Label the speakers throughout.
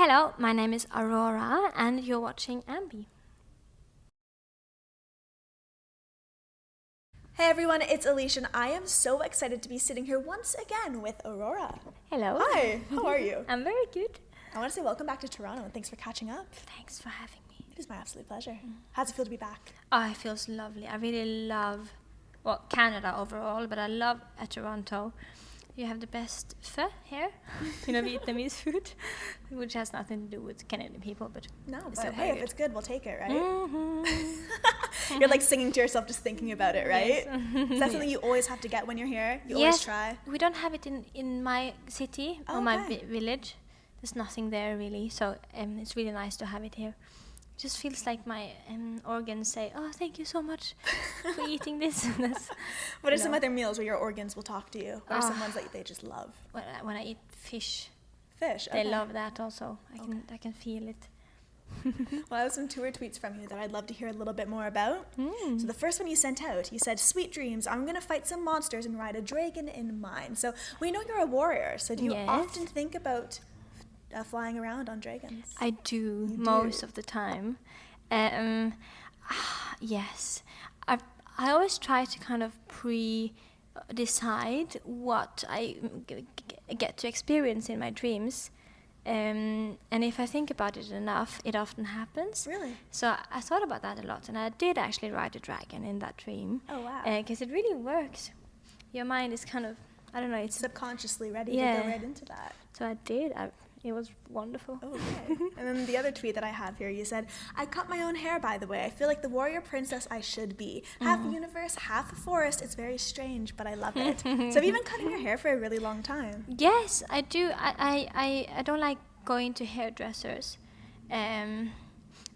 Speaker 1: Hello, my name is Aurora and you're watching AMBY.
Speaker 2: Hey everyone, it's Alicia and I am so excited to be sitting here once again with Aurora.
Speaker 1: Hello.
Speaker 2: Hi, how are you?
Speaker 1: I'm very good.
Speaker 2: I want to say welcome back to Toronto and thanks for catching up.
Speaker 1: Thanks for having me.
Speaker 2: It is my absolute pleasure. How's it feel to be back?
Speaker 1: Oh, it feels lovely. I really love, Canada overall, but I love Toronto. You have the best pho here, Vietnamese food, which has nothing to do with Canadian people, but
Speaker 2: No,
Speaker 1: it's
Speaker 2: but
Speaker 1: still
Speaker 2: hey,
Speaker 1: very
Speaker 2: if it's good, we'll take it, right?
Speaker 1: Mm-hmm.
Speaker 2: You're like singing to yourself just thinking about it, right?
Speaker 1: Yes.
Speaker 2: Is that something you always have to get when you're here? You
Speaker 1: Yes,
Speaker 2: always try?
Speaker 1: we don't have it in my city or my village. There's nothing there really, so it's really nice to have it here. It just feels like my organs say, "Oh, thank you so much for eating this."
Speaker 2: What are some other meals where your organs will talk to you? What are some ones that they just love?
Speaker 1: When I eat fish,
Speaker 2: Fish,
Speaker 1: they
Speaker 2: okay.
Speaker 1: love that also. I can feel it.
Speaker 2: Well, I have some tour tweets from you that I'd love to hear a little bit more about.
Speaker 1: Mm.
Speaker 2: So the first one you sent out, you said, "Sweet dreams, I'm going to fight some monsters and ride a dragon in mine." So we know you're a warrior, so do you
Speaker 1: Yes.
Speaker 2: often think about flying around on dragons?
Speaker 1: I do most of the time. Yes, I always try to kind of decide what I get to experience in my dreams. And if I think about it enough, it often happens.
Speaker 2: Really?
Speaker 1: So I thought about that a lot, and I did actually ride a dragon in that dream.
Speaker 2: Oh, wow.
Speaker 1: Because it really works. Your mind is kind of, I don't know, it's...
Speaker 2: Subconsciously ready to
Speaker 1: Yeah.
Speaker 2: go right into that.
Speaker 1: So I did. It was wonderful.
Speaker 2: Oh, okay. And then the other tweet that I have here, you said, "I cut my own hair, by the way. I feel like the warrior princess I should be. Half universe, half a forest. It's very strange, but I love it." So have you been cutting your hair for a really long time?
Speaker 1: Yes, I do. I don't like going to hairdressers. I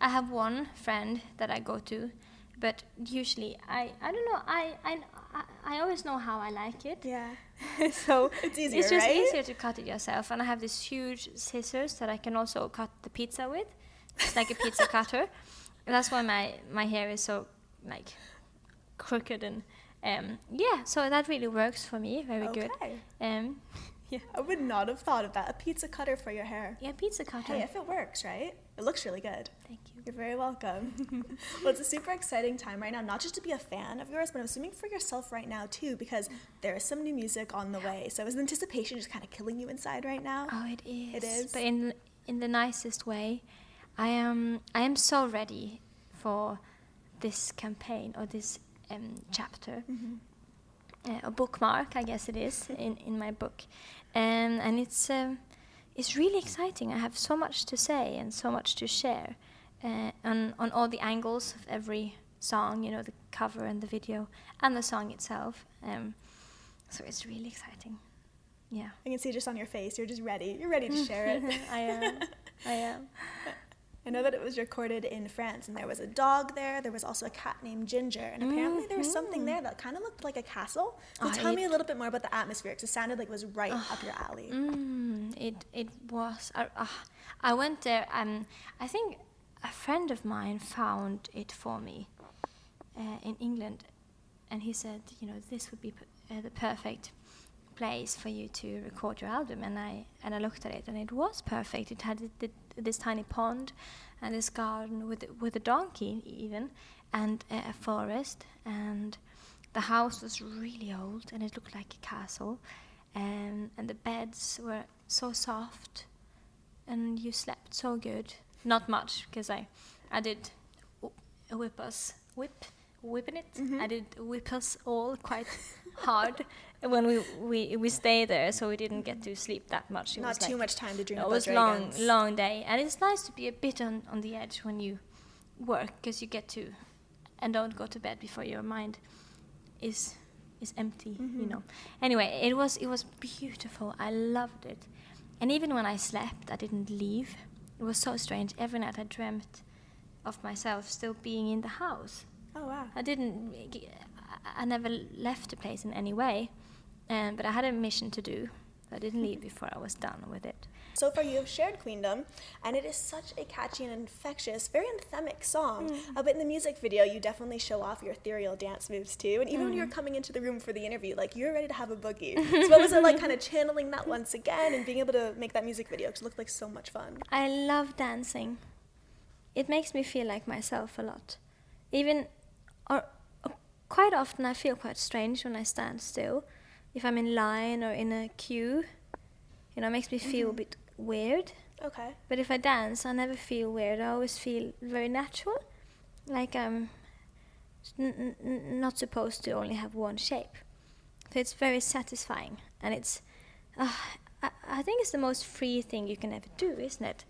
Speaker 1: have one friend that I go to, but usually I don't know. I always know how I like it.
Speaker 2: Yeah.
Speaker 1: So
Speaker 2: It's easier,
Speaker 1: it's just
Speaker 2: right?
Speaker 1: easier to cut it yourself. And I have this huge scissors that I can also cut the pizza with. It's like a pizza cutter. And that's why my hair is so like crooked and yeah. So that really works for me. Very good.
Speaker 2: Okay.
Speaker 1: Yeah.
Speaker 2: I would not have thought of that. A pizza cutter for your hair.
Speaker 1: Yeah, pizza cutter.
Speaker 2: Hey, if it works, right? It looks really good.
Speaker 1: Thank you.
Speaker 2: You're very welcome. Well, it's a super exciting time right now, not just to be a fan of yours, but I'm assuming for yourself right now too, because there is some new music on the way. So is the anticipation just kind of killing you inside right now?
Speaker 1: Oh, it is.
Speaker 2: It is?
Speaker 1: But in the nicest way. I am so ready for this campaign or this chapter. A bookmark, I guess it is, in my book. And it's really exciting. I have so much to say and so much to share on all the angles of every song, the cover and the video and the song itself. So it's really exciting. Yeah.
Speaker 2: I can see just on your face, you're just ready. You're ready to share it.
Speaker 1: I am.
Speaker 2: I know that it was recorded in France, and there was a dog there. There was also a cat named Ginger, and apparently there was something there that kind of looked like a castle. So tell me a little bit more about the atmosphere, because it sounded like it was right up your alley.
Speaker 1: It was. I went there. I think a friend of mine found it for me in England, and he said, this would be the perfect place for you to record your album. And I looked at it, and it was perfect. It had this tiny pond and this garden with a donkey even, and a forest, and the house was really old and it looked like a castle, and the beds were so soft and you slept so good. Not much, because I did whipping it. I did whip us all quite hard when we stayed there, so we didn't get to sleep that much. It
Speaker 2: Not
Speaker 1: was
Speaker 2: too much time to dream
Speaker 1: it
Speaker 2: about
Speaker 1: was
Speaker 2: dragons.
Speaker 1: long day, and it's nice to be a bit on the edge when you work, because you get to and don't go to bed before your mind is empty. Anyway, it was beautiful. I loved it, and even when I slept, I didn't leave. It was so strange. Every night I dreamt of myself still being in the house.
Speaker 2: Oh, wow.
Speaker 1: I never left the place in any way, but I had a mission to do. I didn't leave before I was done with it.
Speaker 2: So far you have shared Queendom, and it is such a catchy and infectious, very anthemic song. But in the music video, you definitely show off your ethereal dance moves too. And even when you were coming into the room for the interview, like, you were ready to have a boogie. So what was it like kind of channeling that once again and being able to make that music video? Because it looked like so much fun.
Speaker 1: I love dancing. It makes me feel like myself a lot. Quite often I feel quite strange when I stand still. If I'm in line or in a queue, it makes me feel a bit weird.
Speaker 2: Okay.
Speaker 1: But if I dance, I never feel weird. I always feel very natural, like I'm not supposed to only have one shape. So it's very satisfying, and it's I think it's the most free thing you can ever do, isn't it?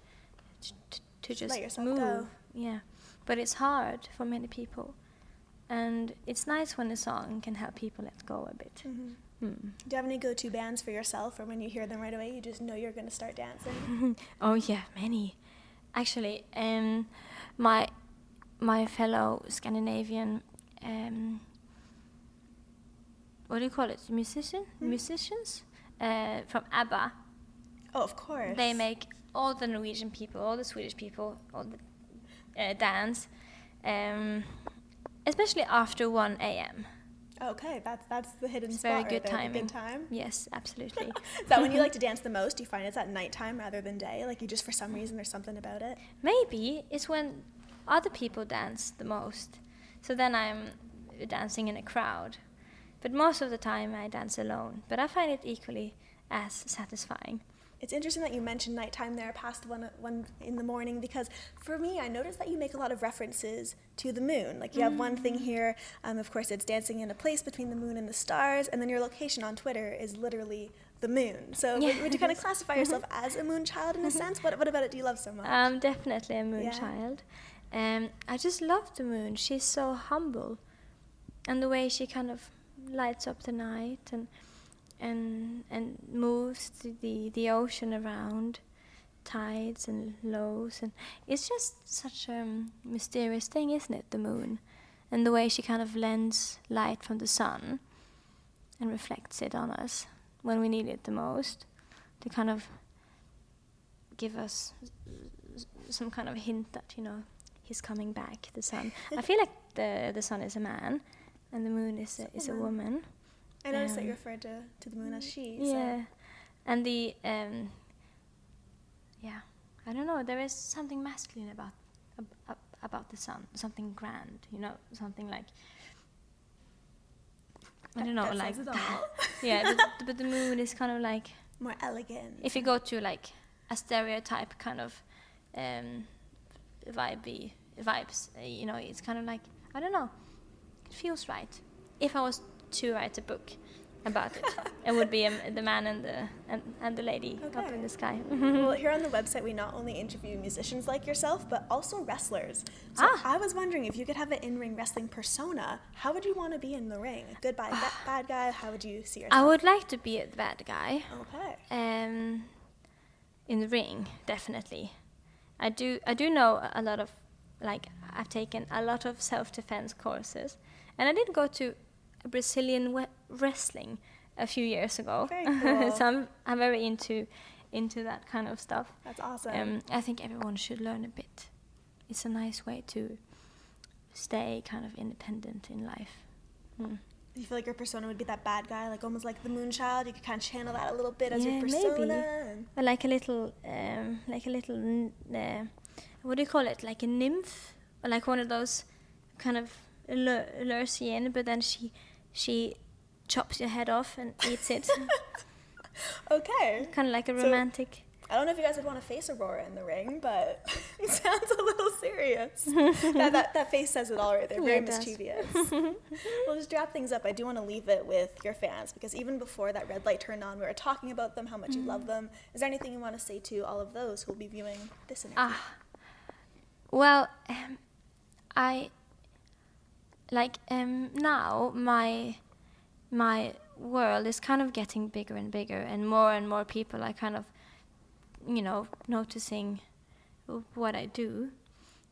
Speaker 1: To just
Speaker 2: let yourself
Speaker 1: move.
Speaker 2: go.
Speaker 1: Yeah, but it's hard for many people, and it's nice when a song can help people let go a bit.
Speaker 2: Do you have any go-to bands for yourself, or when you hear them right away, you just know you're going to start dancing?
Speaker 1: Oh yeah, many. Actually, my fellow Scandinavian, what do you call it? Musicians from ABBA.
Speaker 2: Oh, of course.
Speaker 1: They make all the Norwegian people, all the Swedish people, all the dance, especially after 1 a.m.
Speaker 2: Okay, that's the hidden
Speaker 1: It's
Speaker 2: spot
Speaker 1: very
Speaker 2: right
Speaker 1: good
Speaker 2: there, the
Speaker 1: timing.
Speaker 2: good time.
Speaker 1: Yes, absolutely.
Speaker 2: Is that when you like to dance the most? Do you find it's at nighttime rather than day? Like, you just, for some reason, there's something about it?
Speaker 1: Maybe it's when other people dance the most. So then I'm dancing in a crowd. But most of the time I dance alone. But I find it equally as satisfying.
Speaker 2: It's interesting that you mentioned nighttime there past one in the morning, because for me, I noticed that you make a lot of references to the moon. Like, you have one thing here, of course, it's dancing in a place between the moon and the stars, and then your location on Twitter is literally the moon. So would you kind of classify yourself as a moon child in a sense? What about it do you love so much?
Speaker 1: I'm definitely a moon
Speaker 2: Yeah.
Speaker 1: child. I just love the moon. She's so humble. And the way she kind of lights up the night and moves the ocean around, tides and lows, and it's just such a mysterious thing, isn't it, the moon? And the way she kind of lends light from the sun and reflects it on us when we need it the most, to kind of give us some kind of hint that, he's coming back, the sun. I feel like the sun is a man and the moon is a woman.
Speaker 2: I noticed that you referred to the moon as she.
Speaker 1: Yeah, and the I don't know. There is something masculine about the sun. Something grand, something like, I don't know,
Speaker 2: that
Speaker 1: like
Speaker 2: says it all.
Speaker 1: yeah. But the moon is kind of like,
Speaker 2: More elegant.
Speaker 1: if you go to like a stereotype kind of vibes, it's kind of like, I don't know. It feels right. If I was to write a book about it, it would be the man and the lady up in the sky.
Speaker 2: Well, here on the website, we not only interview musicians like yourself, but also wrestlers. So I was wondering, if you could have an in-ring wrestling persona, how would you want to be in the ring? Good bad guy? How would you see yourself?
Speaker 1: I would like to be a bad guy.
Speaker 2: Okay.
Speaker 1: In the ring, definitely. I do know a lot of, like, I've taken a lot of self-defense courses, and I did go to Brazilian wrestling a few years ago.
Speaker 2: Very cool.
Speaker 1: So I'm very into that kind of stuff.
Speaker 2: That's awesome.
Speaker 1: I think everyone should learn a bit. It's a nice way to stay kind of independent in life.
Speaker 2: Do you feel like your persona would be that bad guy, like almost like the Moonchild? You could kind of channel that a little bit as your persona.
Speaker 1: Maybe. But like a little, what do you call it? Like a nymph, or like one of those kind of lures you in, but then she chops your head off and eats it.
Speaker 2: Okay.
Speaker 1: Kind of like a romantic.
Speaker 2: I don't know if you guys would want to face Aurora in the ring, but it sounds a little serious. that face says it all right there. Very mischievous. We'll just wrap things up. I do want to leave it with your fans, because even before that red light turned on, we were talking about them, how much you love them. Is there anything you want to say to all of those who will be viewing this interview?
Speaker 1: Well, now my world is kind of getting bigger and bigger, and more people are kind of, noticing what I do.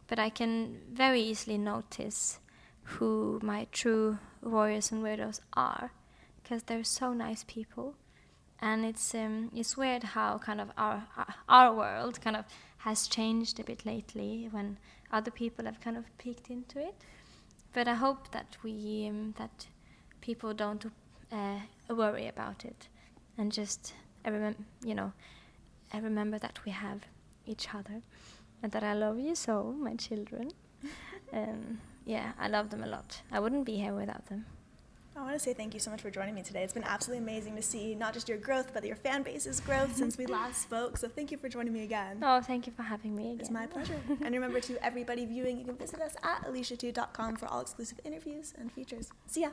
Speaker 1: But I can very easily notice who my true warriors and weirdos are, because they're so nice people. And it's weird how kind of our world kind of has changed a bit lately when other people have kind of peeked into it. But I hope that we that people don't worry about it, and just remember that we have each other, and that I love you so, my children. Yeah, I love them a lot. I wouldn't be here without them.
Speaker 2: I want to say thank you so much for joining me today. It's been absolutely amazing to see not just your growth, but your fan base's growth since we last spoke. So thank you for joining me again.
Speaker 1: Oh, thank you for having me again.
Speaker 2: It's my pleasure. And remember, to everybody viewing, you can visit us at alicia2.com for all exclusive interviews and features. See ya.